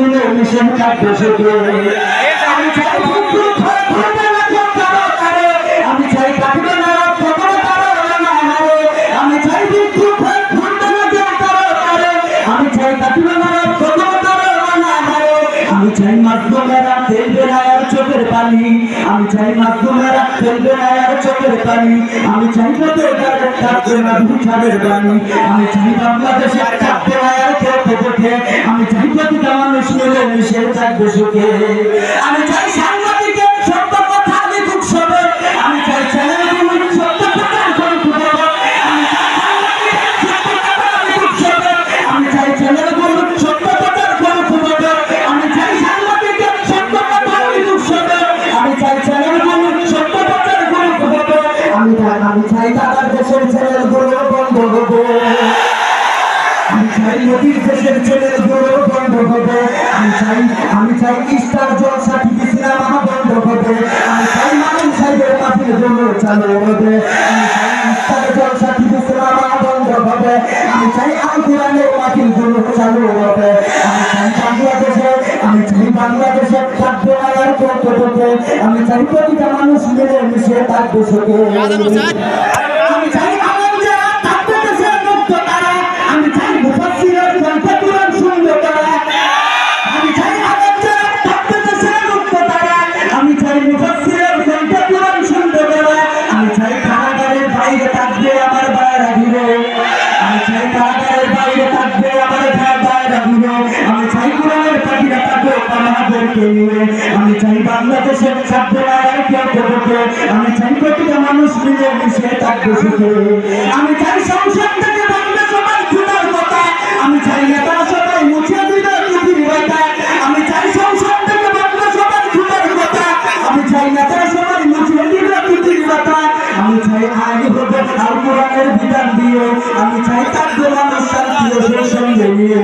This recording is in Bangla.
মিলে মিশে থাকবে সুখে। আমি চাই আমি চাই কাটবে না কখনো কারো না হারে। আমি চাই বিদ্যুৎ ঘুরবে না কেউ কারো কারে। আমি চাই কাটবে না কখনো কারো না হারে। আমি চাই মাধ্যমেরা ফেলবে না আর চোখের পানি। আমি চাই মাধ্যমেরা ফেলবে না আর চোখের পানি। আমি চাই বেকার থাকবে না ভিখারির বাণী। আমি চাই বাংলাদেশে থাকবে না আর কেউ দেখে। আমি চাই প্রতিটা মানুষ মিলে মিশে থাকবে সুখে। আমি চাই সাংবাদিকের সত্য কথা লিখুক সবে। আমি চাই চ্যানেলগুলো সত্য কথা লিখুক সবে। আমি চাই চ্যানেলগুলো সত্য কথা লিখুক সবে। আমি চাই সাংবাদিকের সত্য কথা লিখুক সবে। আমি চাই চ্যানেলগুলো সত্য কথা লিখুক সবে। আমি চাই দাদার দেশের চ্যানেলগুলো বন্ধ হবে। আমি চাই নদীর দেশের চ্যানেলগুলো বন্ধ হবে। আমি চাই স্টার জলসা টিভি সিনেমা বন্ধ হবে। আমি চাই মানুষ সাহেবের মাটির জন্য চালু হবে। আমি চাই স্টার জলসা টিভি সিনেমা বন্ধ হবে। আমি চাই আল কোরআনের মাটির জন্য চালু হবে। আমি চাই বাংলাদেশে থাকবে না আর কত হবে। আমি চাই প্রতিটা মানুষ মিলে মিশে থাকবে সুখে। আমি চাই আমি চাই বাংলাদেশে থাকবে না আর কেউ দেবকে। আমি চাই প্রতিটা মানুষ মিলে মিশে থাকবে সুখে। আমি চাই সংসদ থেকে বন্ধে সবাই খুদার কথা। আমি চাই নেতা সবাই মুছে দিবে পৃথিবীর কথা। আমি চাই সংসদ থেকে বন্ধে সবাই খুদার কথা। আমি চাই নেতা সবাই মুছে দিবে পৃথিবীর কথা। আমি চাই আইন হবে আল কোরআনের বিধান দিয়ে। আমি চাই থাকবে মানুষ শান্তি ও সঙ্গে নিয়ে।